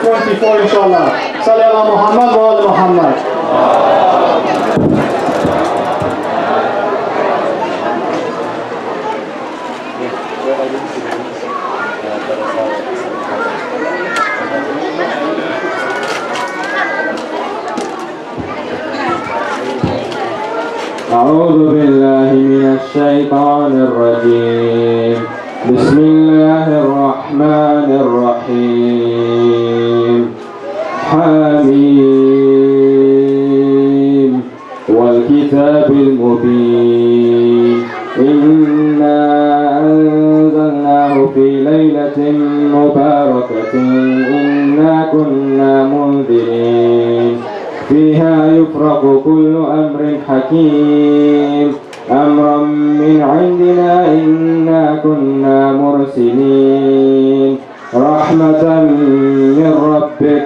24 inshallah. Salli ala Muhammad wa ala Muhammad. أعوذ بالله من الشيطان الرجيم. بسم الله الرحمن الرحيم. حميم والكتاب المبين. إنا أنزلناه في ليلة مباركة إنا كنا منذرين فيها يفرق كل أمر حكيم أمرا من عندنا إنا كنا مرسلين رحمة من ربك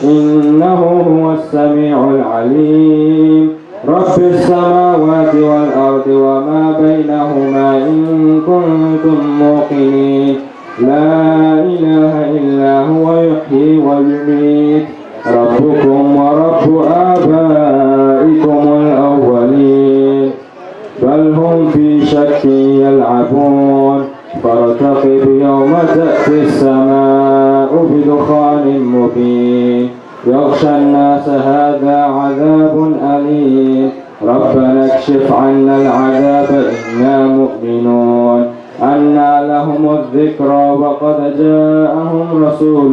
إنه هو السميع العليم رب السماوات والأرض وما بينهما إن كنتم موقنين لا إله إلا هو يحيي ويميت ربكم ورب آبائكم الأولين بل هم في شك يلعبون فارتقب يوم تأتي السماء بدخان مبين يغشى الناس هذا عذاب أليم ربنا اكشف عنا العذاب إنا مؤمنون أنى لهم الذكرى وقد جاءهم رسول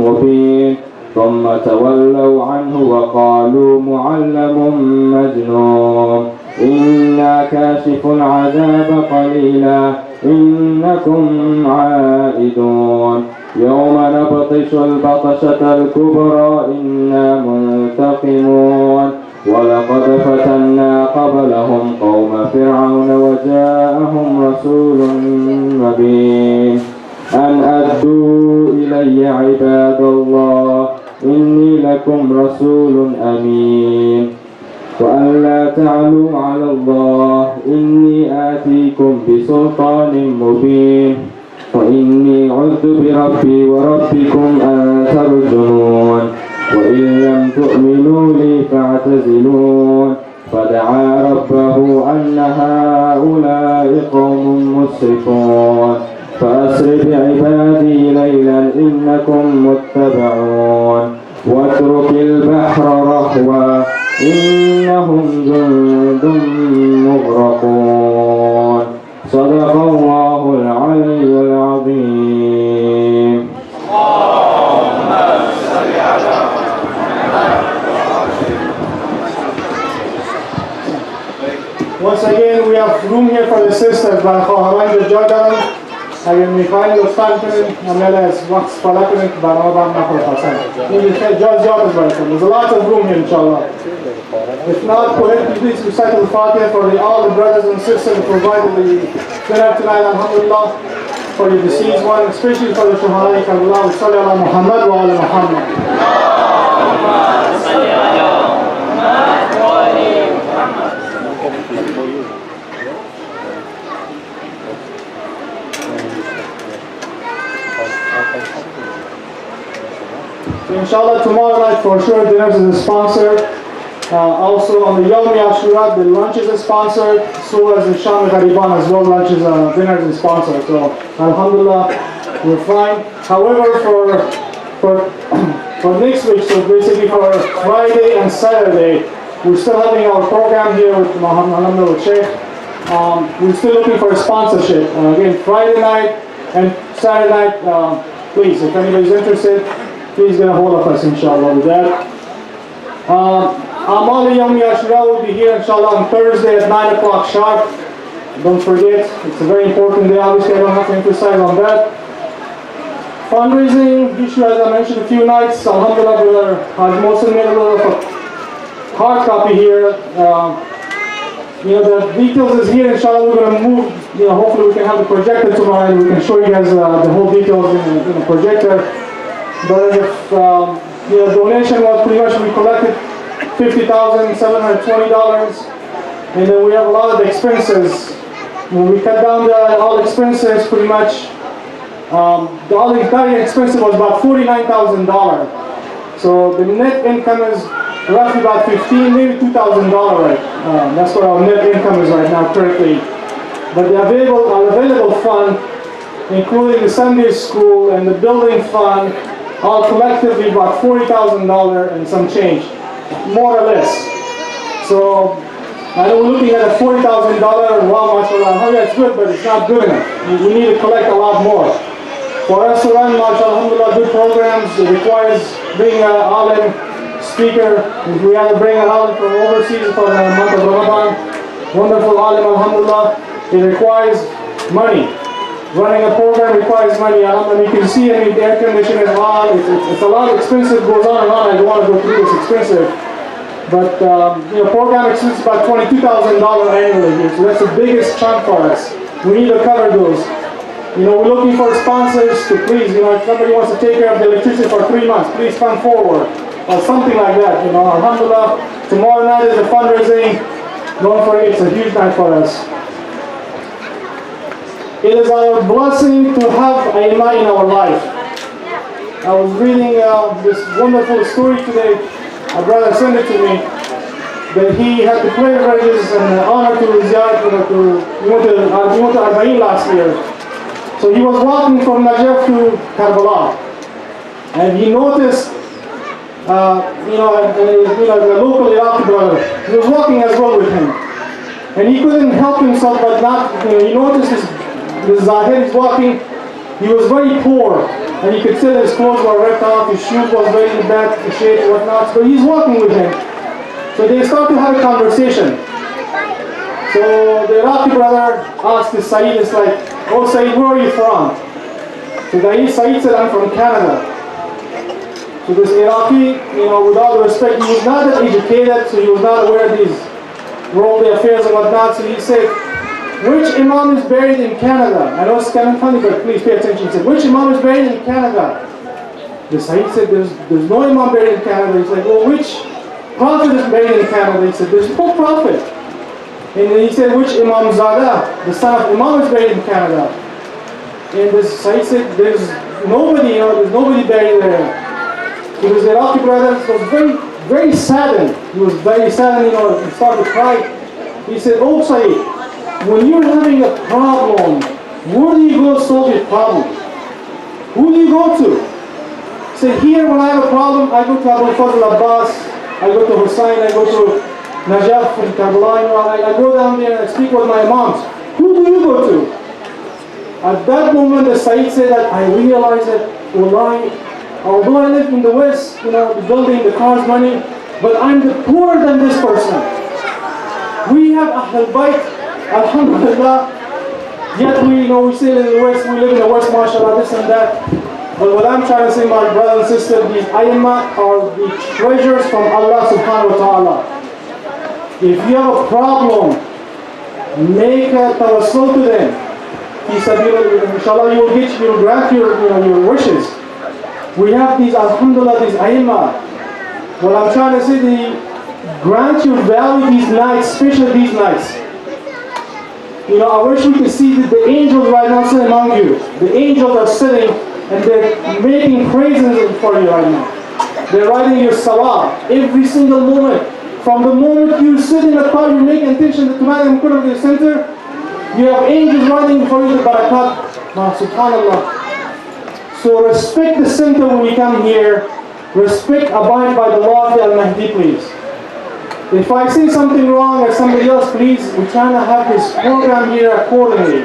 مبين ثم تولوا عنه وقالوا معلم مجنون إنا كاشف العذاب قليلا إنكم عائدون يوم نبطش البطشة الكبرى إنا منتقمون ولقد فتنا قبلهم قوم فرعون وجاءهم رسول مبين أن أدوا إلي عباد الله إني لكم رسول أمين وأن لا تعلوا على الله إني آتيكم بسلطان مبين وإني عذت بربي وربكم أن ترجمون وإن لم تؤمنوا لي فاعتزلون فدعا ربه أن هؤلاء قوم مسرفون فأسر بعبادي ليلا إنكم متبعون واترك البحر رهوا إنهم جند مغرقون صدق الله العلي العظيم. Once again, we have room here for the sisters. برای خواهران جا دارن. اگر میخواین لطفاً کنید عمل از وقت استفاده کنید که برنامه با هم نخوره پسند. این جا زیاد از براتون. There's a lot of room here, inshallah. If not, go ahead and please recite al-Fatiha for all the brothers and sisters who provided the dinner tonight, alhamdulillah, for the deceased one, especially for the Shuhada Kermalli. Salli ala Muhammad wa ala Muhammad. So inshallah tomorrow night for sure dinners is sponsored. Also on the Yawm Ashura the lunch is sponsored. So as the Sham Ghariban as well lunches dinners is sponsored. So alhamdulillah we're fine. However for next week, so basically for Friday and Saturday, we're still having our program here with Maulana with Sheikh. We're still looking for a sponsorship. Again, Friday night and Saturday night, please, if anybody's interested, please get a hold of us, inshallah, with that. Amal Yawm Ashura will be here, inshallah, on Thursday at 9 o'clock sharp. Don't forget, it's a very important day. Obviously, I don't have to emphasize on that. Fundraising issue, as I mentioned a few nights, alhamdulillah, brother Haj Mohsen made a little of a hard copy here. The details is here, inshallah. We're going to move, hopefully we can have the projector tomorrow and we can show you guys the whole details in the projector. But if donation was pretty much, we collected $50,720, and then we have a lot of the expenses. When we cut down all expenses, pretty much The other very expensive was about $49,000. So the net income is roughly about $15,000, maybe $2,000 right. That's what our net income is right now currently. But the available fund, including the Sunday school and the building fund, all collectively about $40,000 and some change, more or less. So I know we're looking at a $40,000 and wow, mashallah, it's good, but it's not good enough. We need to collect a lot more. For us to run, mashallah, good programs, it requires bringing an alim speaker. If we have to bring an alim from overseas for the month of Ramadan, wonderful alim, alhamdulillah, it requires money. Running a program requires money. You can see, the air conditioning is on. It's a lot expensive, goes on and on. I don't want to go through this expensive. But, program expenses about $22,000 annually. So that's the biggest chunk for us. We need to cover those. We're looking for sponsors to please, if somebody wants to take care of the electricity for 3 months, please come forward. Or something like that, Alhamdulillah. Tomorrow night is a fundraising. Don't forget, it's a huge night for us. It is our blessing to have Aima in our life. I was reading this wonderful story today. My brother sent it to me. That he had to play bridges and honor to Ziyad, he went to Arba'in last year. So he was walking from Najaf to Karbala. And he noticed, the local Iraqi brother, he was walking as well with him. And he couldn't help himself but not, he noticed this Zahir is walking, he was very poor. And you could see that his clothes were ripped off, his shoes was very in bad shape and whatnot. So he's walking with him. So they start to have a conversation. So the Iraqi brother asked the Saeed, it's like, oh Saeed, where are you from? So the Saeed said, I'm from Canada. So this Iraqi, with all the respect, he was not that educated, so he was not aware of these worldly affairs and whatnot. So he said, which Imam is buried in Canada? I know it's kind of funny, but please pay attention. He said, which Imam is buried in Canada? The Saeed said, there's no Imam buried in Canada. He said, well, which Prophet is buried in Canada? He said, there's no Prophet. And then he said, which Imam Zada, the son of Imam, is buried in Canada? And this Saeed said, there's nobody, there's nobody buried there. So this Iraqi brother was very, very saddened. He was very saddened, he started to cry. He said, oh Saeed, when you're having a problem, where do you go to solve your problem? Who do you go to? He said, here when I have a problem, I go to Abu Fazl Abbas, I go to Hussein, I go to Najaf and Karbala, I go down there and I speak with my imams. Who do you go to? At that moment, the Saeed said that I realized that, although I live in the West, the building, the cars, money, but I'm poorer than this person. We have Ahl Bayt, alhamdulillah, yet we still in the West, we live in the West, mashallah, this and that. But what I'm trying to say, my brothers and sisters, these ayyammah are the treasures from Allah subhanahu wa ta'ala. If you have a problem, make a tawassul to them. He said, inshallah, you will grant your wishes. We have these, alhamdulillah, these ayyammah. What I'm trying to say, they grant you value these nights, especially these nights. I wish we could see that the angels right now sitting among you. The angels are sitting and they're making praises for you right now. They're writing your salah every single moment. From the moment you sit in the car, you make intention that tonight I'm going to the center, you have angels writing for you the barakat. Subhanallah. So respect the center when you come here. Respect, abide by the law of the Al-Mahdi, please. If I say something wrong or somebody else, please, we're trying to have this program here accordingly.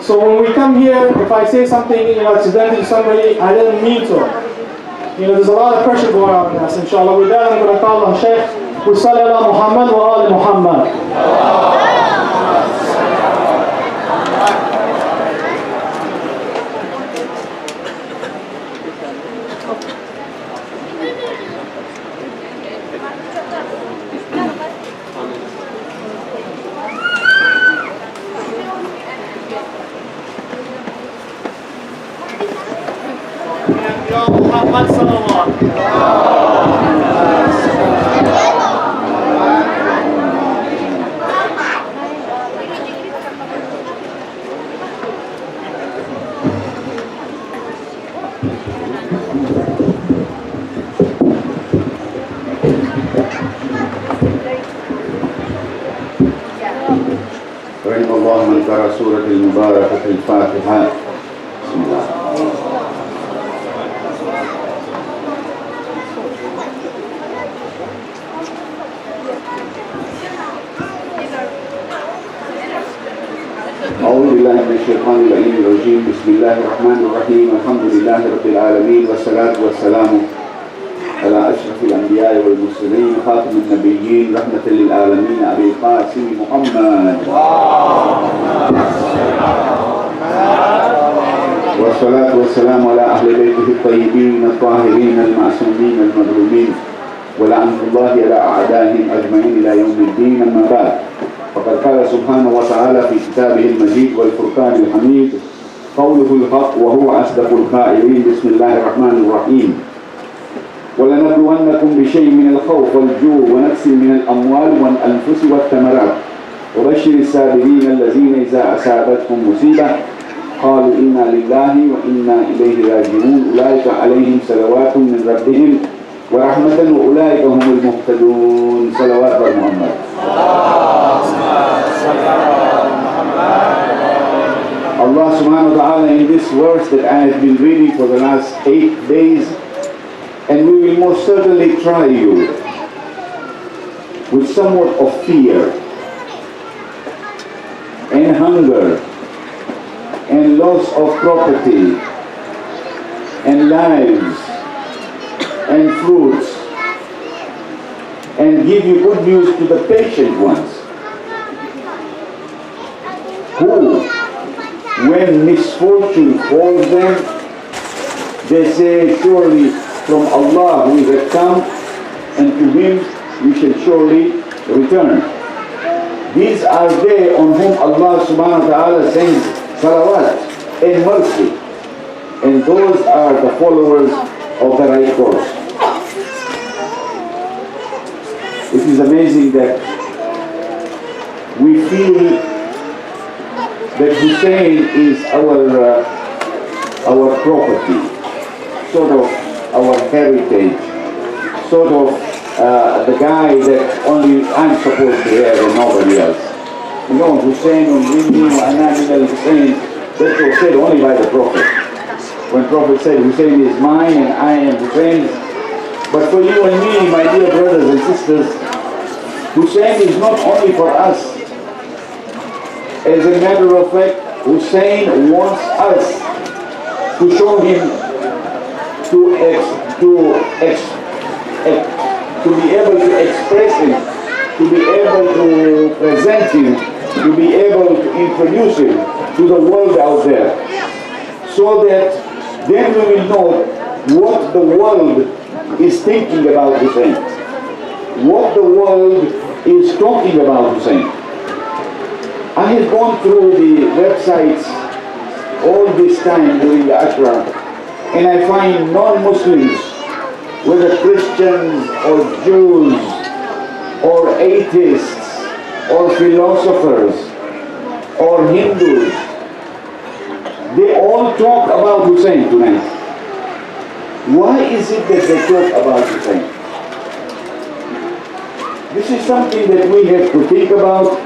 So when we come here, if I say something, accidentally to somebody, I didn't mean to. There's a lot of pressure going on in us, inshallah. With that, I'm going to call on Shaykh. We salli ala Muhammad wa ali Muhammad. Muhammad sallallahu المباركة الفاتحة. بسم الله. أعوذ بالله من الشيطان اللعين الرجيم. بسم الله الرحمن الرحيم. الحمد لله رب العالمين والصلاة والسلام على أشرف الأنبياء والمرسلين خاتم النبيين رحمة للعالمين أبي القاسم محمد. والصلاة والسلام على أهل بيته الطيبين الطاهرين المعصومين المظلومين ولعنة الله على أعدائهم أجمعين إلى يوم الدين. أما بعد، فقد قال سبحانه وتعالى في كتابه المجيد والفرقان الحميد قوله الحق وهو أصدق القائلين. بسم الله الرحمن الرحيم. ولنبلونكم بشيء من الخوف والجوع ونقص من الأموال والأنفس والثمرات وبشر الصابرين الذين إذا أصابتهم مصيبة قالوا إنا لله وإنا إليه راجعون أولئك عليهم صلوات من ربهم ورحمة وأولئك هم المهتدون. صلوات محمد. Allah subhanahu wa ta'ala in this verse that I have been reading for the last 8 days, and we will most certainly try you with somewhat of fear and hunger and loss of property and lives and fruits, and give you good news to the patient ones who, when misfortune falls them, they say, surely from Allah we have come, and to Him we shall surely return. These are they on whom Allah subhanahu wa ta'ala sends salawat and mercy, and those are the followers of the right course. It is amazing that we feel that Hussein is our property, sort of our heritage, sort of the guy that only I'm supposed to have and nobody else. You know, Hussein and Mimi and Hussein, that was said only by the Prophet. When Prophet said Hussein is mine and I am Hussein's. But for you and me, my dear brothers and sisters, Hussein is not only for us. As a matter of fact, Hussein wants us to show him, to be able to express him, to be able to present him, to be able to introduce him to the world out there, so that then we will know what the world is thinking about Hussein, what the world is talking about Hussein. I have gone through the websites all this time during the Ashra, and I find non-Muslims, whether Christians or Jews or atheists or philosophers or Hindus, they all talk about Hussein tonight. Why is it that they talk about Hussein? This is something that we have to think about,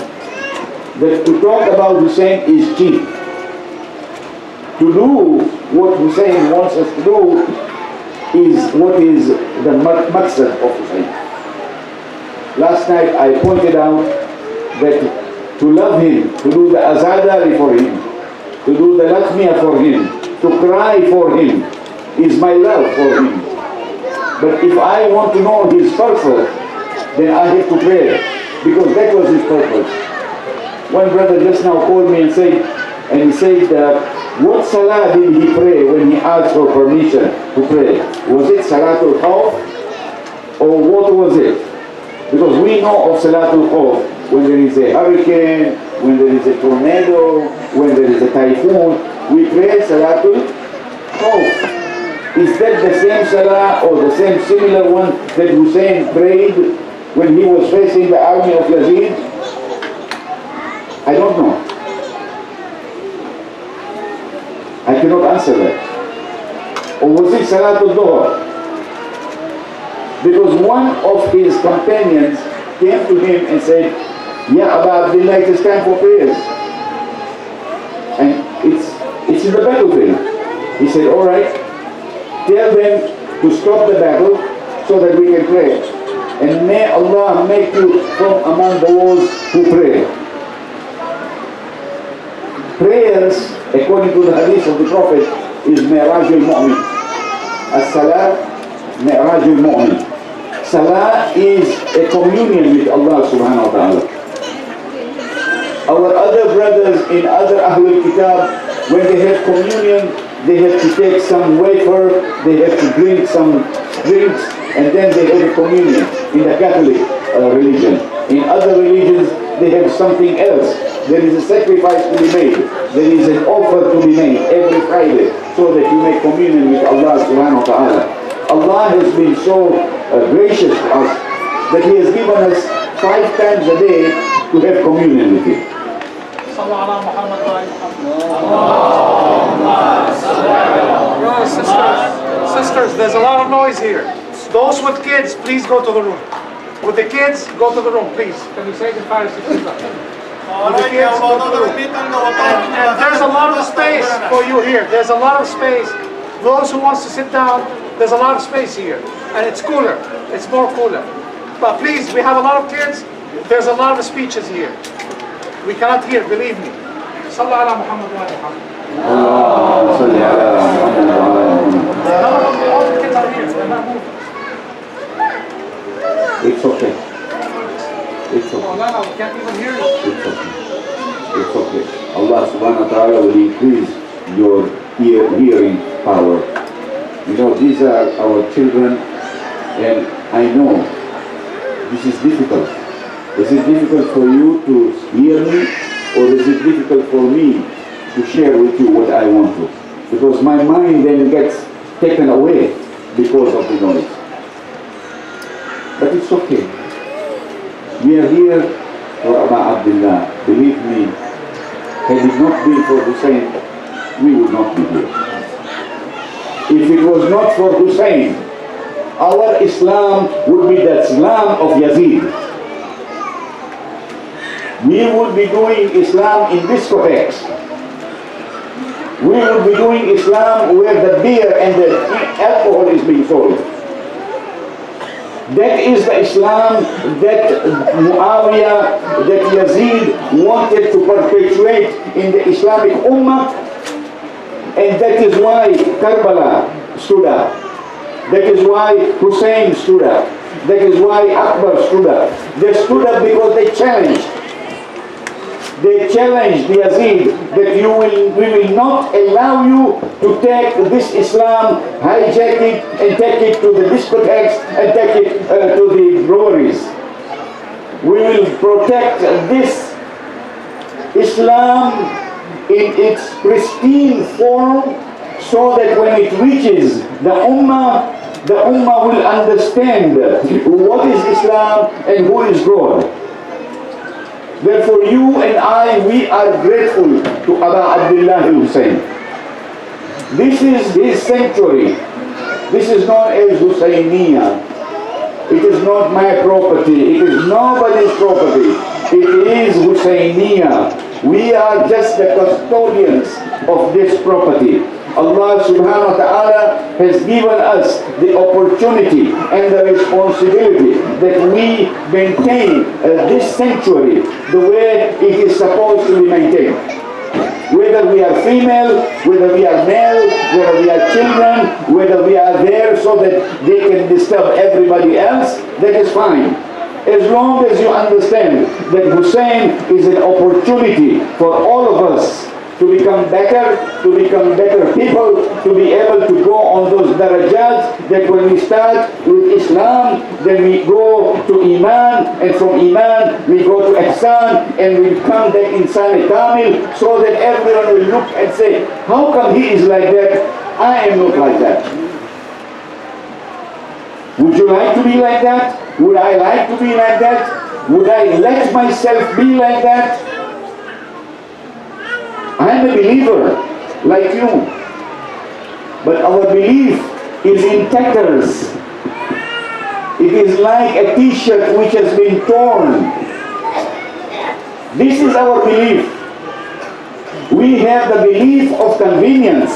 that to talk about Hussein is cheap. To do what Hussein wants us to do is what is the maqsad of Hussein. Last night I pointed out that to love him, to do the azadari for him, to do the latmiya for him, to cry for him, is my love for him. But if I want to know his purpose, then I have to pray, because that was his purpose. One brother just now called me and he said, what salah did he pray when he asked for permission to pray? Was it Salatul Khawf, or what was it? Because we know of Salatul Khawf when there is a hurricane, when there is a tornado, when there is a typhoon, we pray Salatul Khawf. Is that the same salah or the same similar one that Hussein prayed when he was facing the army of Yazid? I don't know. I cannot answer that. Or was it Salatul Dhuhr? Because one of his companions came to him and said, Ya Aba Abdullah, it is time for prayers. and it's in the battlefield. He said, all right, tell them to stop the battle so that we can pray. And may Allah make you from among those who pray. Prayers, according to the hadith of the Prophet, is Mi'raj al-Mu'min. As-Salah, Mi'raj al-Mu'min. Salah is a communion with Allah subhanahu wa ta'ala. Our other brothers in other Ahlul Kitab, when they have communion, they have to take some wafer, they have to drink some drinks, and then they have a communion in the Catholic religion. In other religions, they have something else. There is a sacrifice to be made. There is an offer to be made every Friday so that you make communion with Allah subhanahu wa ta'ala. Allah has been so gracious to us that He has given us 5 times a day to have communion with Him. Brothers, sisters, there's a lot of noise here. Those with kids, please go to the room. With the kids, go to the room, please. Can you say the Paris? With the kids, go to the room. And there's a lot of space for you here. There's a lot of space. Those who wants to sit down, there's a lot of space here. And it's cooler. It's more cooler. But please, we have a lot of kids. There's a lot of speeches here. We cannot hear, believe me. Sallu ala Muhammad wa ala Muhammad. Allahumma salli ala Muhammad wa ala Muhammad. All the kids are here. They're not moving. It's okay. It's okay. Maulana, we can't even hear you. It's okay. It's okay. Allah subhanahu wa ta'ala will increase your hearing power. You know, these are our children, and I know this is difficult. Is it difficult for you to hear me, or is it difficult for me to share with you what I want to? Because my mind then gets taken away because of the noise. But it's okay. We are here for Abu Abdullah. Believe me, had it not been for Hussein, we would not be here. If it was not for Hussein, our Islam would be the Islam of Yazid. We would be doing Islam in discotheques. We would be doing Islam where the beer and the alcohol is being sold. That is the Islam that Muawiyah, that Yazid wanted to perpetuate in the Islamic Ummah, and that is why Karbala stood up. That is why Hussein stood up. That is why Akbar stood up. They stood up because they challenged. They challenged Yazid that we will not allow you to take this Islam, hijack it, and take it to the discotheques, and take it to the breweries. We will protect this Islam in its pristine form so that when it reaches the Ummah will understand what is Islam and who is God. Therefore, you and I, we are grateful to Abu Abdullah Hussein. This is his sanctuary. This is known as Husayniyah. It is not my property. It is nobody's property. It is Husayniyah. We are just the custodians of this property. Allah subhanahu wa ta'ala has given us the opportunity and the responsibility that we maintain this sanctuary the way it is supposed to be maintained. Whether we are female, whether we are male, whether we are children, whether we are there so that they can disturb everybody else, that is fine. As long as you understand that Hussein is an opportunity for all of us to become better people, to be able to go on those darajat, that when we start with Islam, then we go to Iman, and from Iman we go to Ihsan, and we become that Insan Kamil, so that everyone will look and say, how come he is like that? I am not like that. Would you like to be like that? Would I like to be like that? Would I let myself be like that? I am a believer like you, but our belief is in tatters. It is like a t-shirt which has been torn. This is our belief. We have the belief of convenience.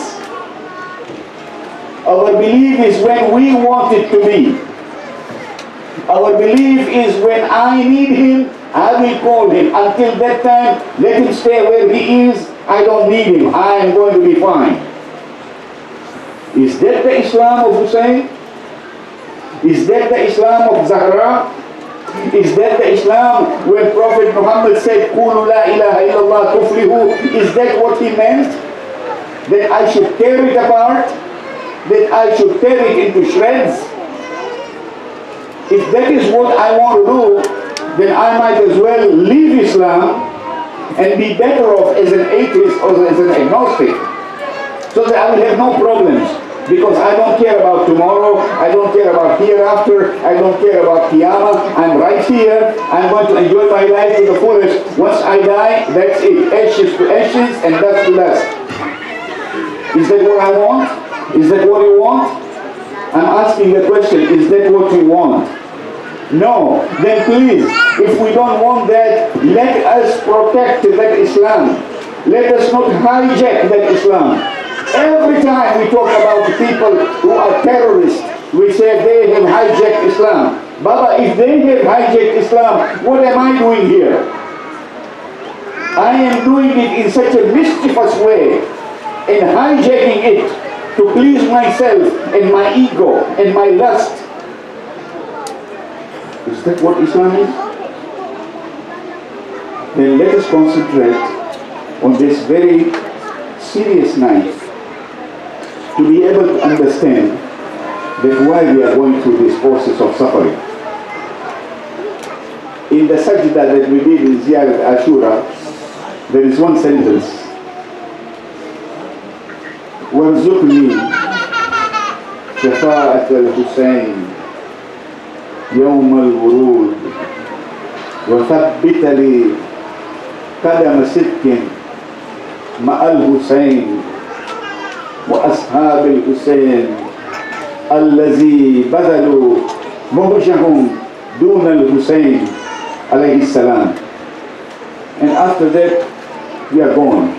Our belief is when we want it to be. Our belief is when I need him, I will call him. Until that time, let him stay where he is. I don't need him. I am going to be fine. Is that the Islam of Hussein? Is that the Islam of Zahra? Is that the Islam when Prophet Muhammad said, Qulu la ilaha illallah tuflihu? Is that what he meant? That I should tear it apart? That I should tear it into shreds? If that is what I want to do, then I might as well leave Islam and be better off as an atheist or as an agnostic, so that I will have no problems. Because I don't care about tomorrow, I don't care about hereafter, I don't care about Qiyamah. I'm right here, I'm going to enjoy my life to the fullest. Once I die, that's it. Ashes to ashes and dust to dust. Is that what I want? Is that what you want? I'm asking the question, is that what you want? No. Then please, if we don't want that, let us protect that Islam. Let us not hijack that Islam. Every time we talk about people who are terrorists, we say they have hijacked Islam. Baba, if they have hijacked Islam, what am I doing here? I am doing it in such a mischievous way, and hijacking it to please myself and my ego and my lust. Is that what Islam is? Then let us concentrate on this very serious night, to be able to understand that why we are going through this process of suffering. In the sajda that we did in Ziyarat Ashura, there is one sentence. وَارْزُقْنِي شَفَاعَةَ الْحُسَيْنِ يَوْمَ الْوُرُودِ وَثَبِّتَ لِي قَدَمَ صِدْقٍ مَعَ الْحُسَيْنِ وأصحاب الحسين الذي بذلوا مهجهم دون الحسين عليه السلام. And after that, we are gone.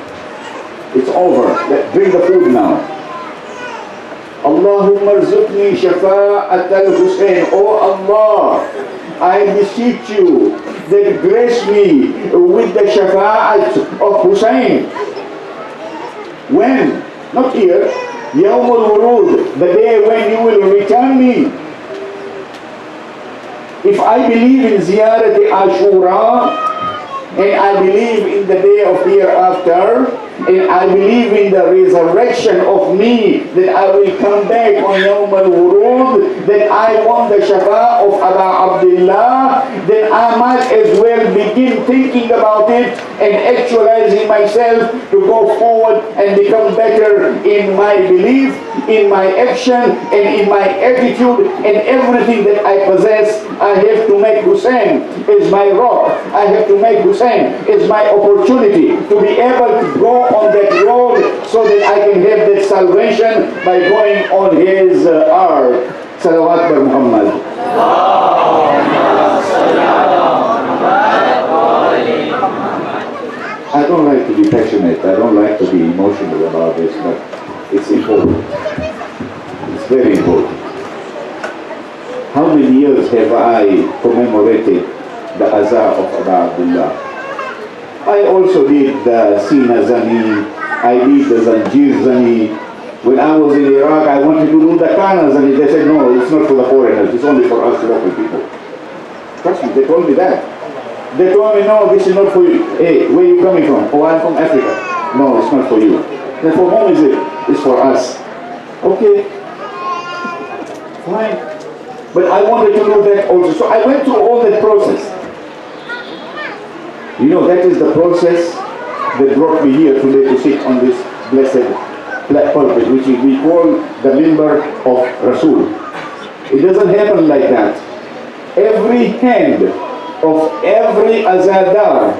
It's over. Bring the food now. Allahumma rzuqni shafa'at al-Husayn. Oh Allah, I beseech you that grace me with the shafa'at of Hussein. When? Not here. Yawm al-Wurud, the day when you will return me. If I believe in Ziyarat Ashura, and I believe in the day of hereafter, and I believe in the resurrection of me, that I will come back on Yawm al-Wurud, that I want the Shafa of Aba Abdullah, then I might as well begin thinking about it and actualizing myself to go forward and become better in my belief, in my action, and in my attitude, and everything that I possess. I have to make Hussein is my rock. I have to make Hussein is my opportunity to be able to go on that road, so that I can have that salvation by going on his ark. Salawat bar Muhammad. I don't like to be passionate, I don't like to be emotional about this, but it's important. It's very important. How many years have I commemorated the Azhar of Aba Abdullah? I also did the Sina Zani, I did the Zanjir Zani. When I was in Iraq, I wanted to do the Kana Zani. They said, no, it's not for the foreigners, it's only for us local people. Trust me, they told me that. They told me, no, this is not for you. Hey, where are you coming from? Oh, I'm from Africa. No, it's not for you. Then for whom is it? It's for us. Okay, fine. But I wanted to do that also. So I went through all that process. You know, that is the process that brought me here today to sit on this blessed pulpit, which we call the member of Rasul. It doesn't happen like that. Every hand of every azadar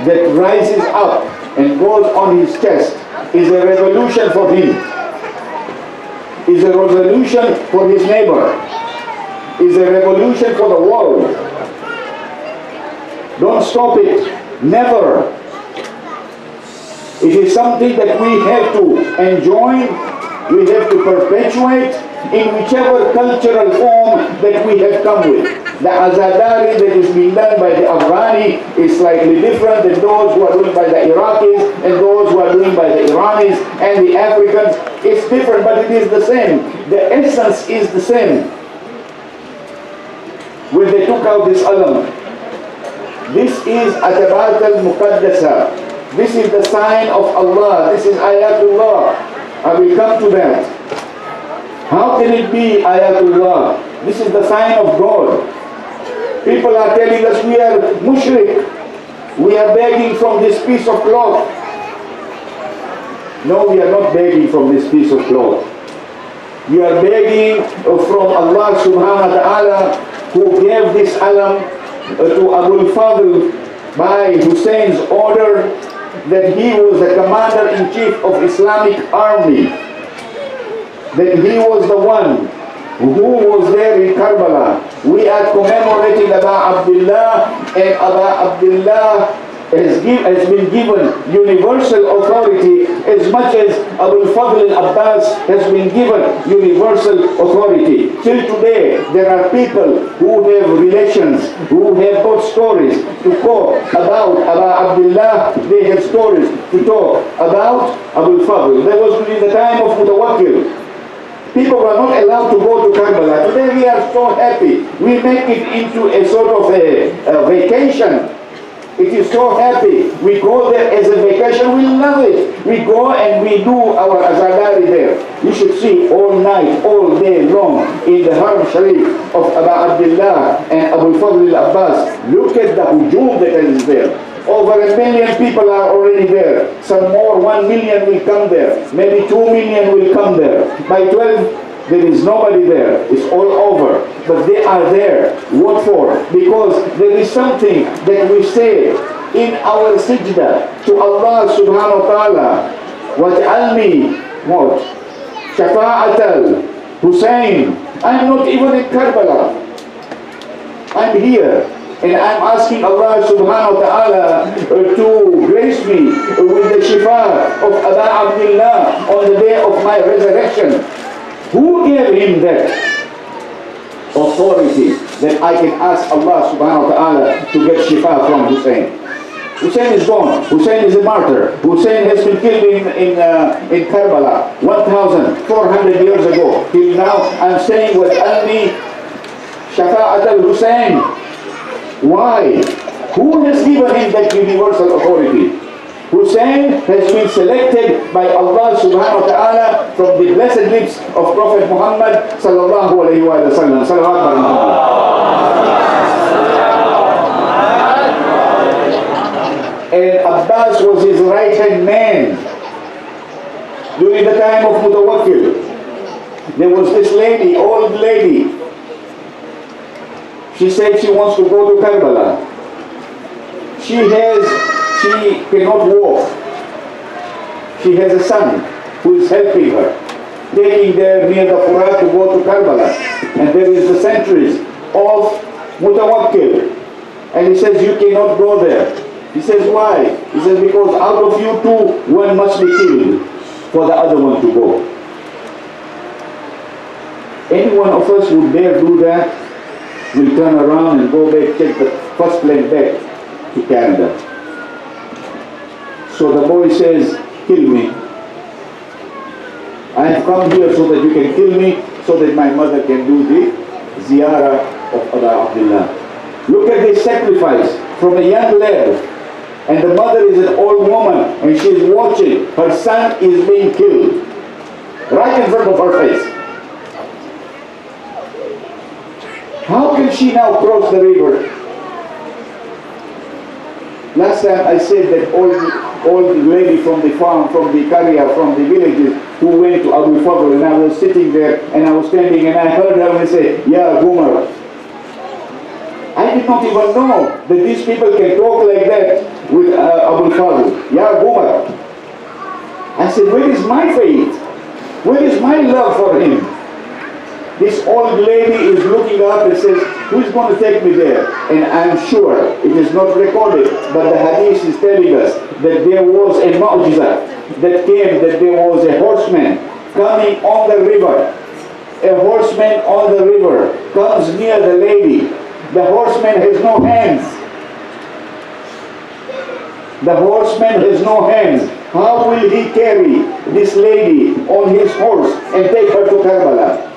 that rises up and goes on his chest is a revolution for him, is a revolution for his neighbor, is a revolution for the world. Don't stop it. Never. It is something that we have to enjoy, we have to perpetuate in whichever cultural form that we have come with. The azadari that is being done by the Afghani is slightly different than those who are doing by the Iraqis and those who are doing by the Iranis and the Africans. It's different, but it is the same. The essence is the same. When they took out this alam, this is Atabat al-Muqaddasa. This is the sign of Allah. This is Ayatullah. I will come to that. How can it be Ayatullah? This is the sign of God. People are telling us we are mushrik. We are begging from this piece of cloth. No, we are not begging from this piece of cloth. We are begging from Allah subhanahu wa ta'ala, who gave this alam to Abu Fadl by Hussein's order, that he was the commander-in-chief of Islamic army, that he was the one who was there in Karbala. We are commemorating Aba Abdullah, and Aba Abdullah has been given universal authority as much as Abu Fadl al-Abbas has been given universal authority. Till today, there are people who have relations, who have got stories to talk about Aba Abdullah. They have stories to talk about Abu Fadl. That was during the time of Mutawakkil. People were not allowed to go to Karbala. Today we are so happy. We make it into a sort of a vacation. It is so happy. We go there as a vacation. We love it. We go and we do our azadari there. You should see all night, all day long in the Haram Sharif of Aba Abdullah and Abu Fadl al-Abbas. Look at the hujum that is there. Over 1 million people are already there. Some more, 1 million will come there. Maybe 2 million will come there. By 12, there is nobody there. It's all over. But they are there. What for? Because there is something that we say in our sajda to Allah subhanahu wa ta'ala. وَاجْعَلْنِي what? Shafa'at al-Hussein. I'm not even in Karbala. I'm here. And I'm asking Allah subhanahu wa ta'ala to grace me with the shifa of Aba Abdullah on the day of my resurrection. Who gave him that authority that I can ask Allah subhanahu wa ta'ala to get shifa from Hussein? Hussein is gone. Hussein is a martyr. Hussein has been killed in Karbala 1,400 years ago. Till now I'm saying with Alni Shafa'at al-Hussein. Why? Who has given him that universal authority? Hussein has been selected by Allah subhanahu wa ta'ala from the blessed lips of Prophet Muhammad sallallahu alayhi wa sallam. And Abbas was his right-hand man. During the time of Mutawakkil, there was this lady, old lady. She said she wants to go to Karbala. She cannot walk. She has a son who is helping her, taking there near the Furat to go to Karbala. And there is the centuries of Mutawakkil. And he says, you cannot go there. He says, why? He says, because out of you two, one must be killed for the other one to go. Any one of us would dare do that, will turn around and go back, take the first plane back to Canada. So the boy says, kill me. I have come here so that you can kill me, so that my mother can do the ziyarah of Aba Abdullah. Look at this sacrifice from a young lad. And the mother is an old woman, and she is watching. Her son is being killed right in front of her face. How can she now cross the river? Last time I said that old lady from the farm, from the Karya, from the villages, who went to Abu Fadl, and I was sitting there, and I was standing, and I heard her say, Ya Gumar. I did not even know that these people can talk like that with Abu Fadl. Ya Gumar. I said, where is my faith? Where is my love for him? This old lady is looking up and says, who's going to take me there? And I'm sure it is not recorded, but the hadith is telling us that there was a mu'jiza that came, that there was a horseman coming on the river. A horseman on the river comes near the lady. The horseman has no hands. The horseman has no hands. How will he carry this lady on his horse and take her to Kermalli?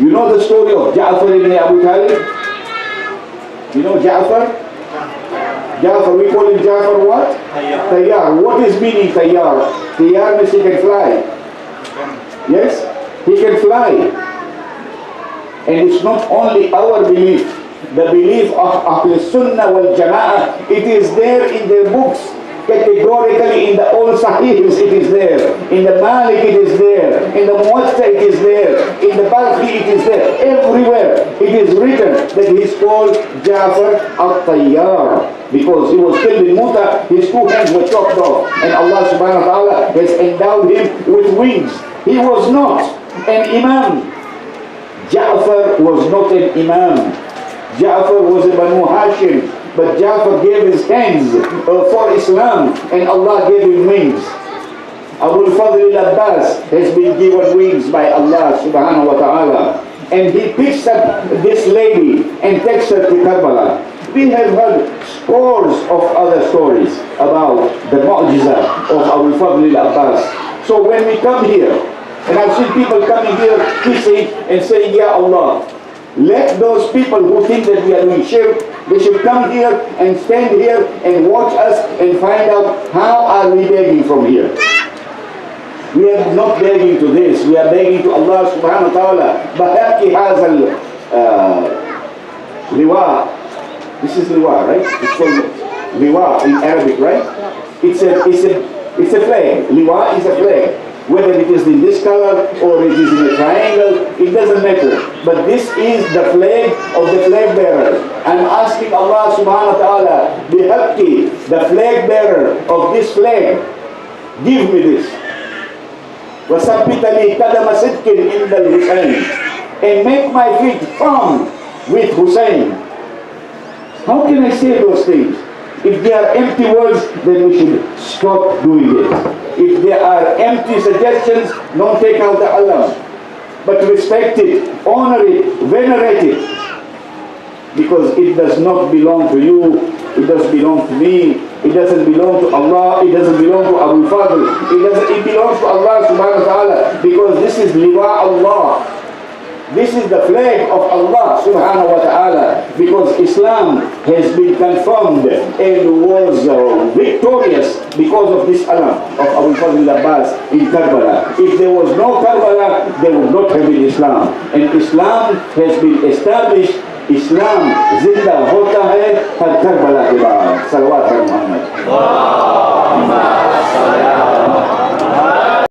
You know the story of Ja'far ibn Abu Talib? You know Ja'far? Ja'far, we call him Ja'far what? Tayyar. What is meaning Tayyar? Tayyar means he can fly. Yes? He can fly. And it's not only our belief, the belief of Ahl Sunnah wal Jama'ah, it is there in their books. Categorically in the old Sahihs it is there. In the Malik it is there. In the Muwatta it is there. In the Balkhi it is there. Everywhere it is written that he is called Ja'far al-Tayyar. Because he was killed in Muta, his two hands were chopped off. And Allah subhanahu wa ta'ala has endowed him with wings. He was not an Imam. Ja'far was not an Imam. Ja'far was a Banu Hashim. But Ja'far gave his hands for Islam, and Allah gave him wings. Abu al-Fadl al-Abbas has been given wings by Allah subhanahu wa ta'ala. And he picks up this lady and takes her to Kermalli. We have heard scores of other stories about the mu'jiza of Abu al-Fadl al-Abbas. So when we come here, and I've seen people coming here kissing and saying, Ya Allah, let those people who think that we are doing shirk, they should come here and stand here and watch us and find out how are we begging from here. We are not begging to this, we are begging to Allah subhanahu wa ta'ala. Bahaki hazal liwa. This is liwa, right? It's called liwa in Arabic, right? It's a flag. Liwa is a flag. Whether it is in this color or it is in a triangle, it doesn't matter. But this is the flag of the flag bearer. I'm asking Allah subhanahu wa ta'ala, bihaqqi, the flag bearer of this flag, give me this. وَثَبِّتَ لِي قَدَمَ صِدْقٍ عِنْدَ الْحُسَيْنِ, and make my feet firm with Hussein. How can I say those things? If they are empty words, then we should stop doing it. If there are empty suggestions, don't take out the alarm. But respect it, honor it, venerate it. Because it does not belong to you, it does belong to me, it doesn't belong to Allah, it doesn't belong to Abu Fadl, it belongs to Allah subhanahu wa ta'ala. Because this is liwa Allah. This is the flag of Allah subhanahu wa ta'ala, because Islam has been confirmed and was victorious because of this alam of Abu Fadl al-Abbas in Kermalli. If there was no Kermalli, there would not have been Islam. And Islam has been established. Islam zinda hota hai har Kermalli ke baad. Salawat Muhammad.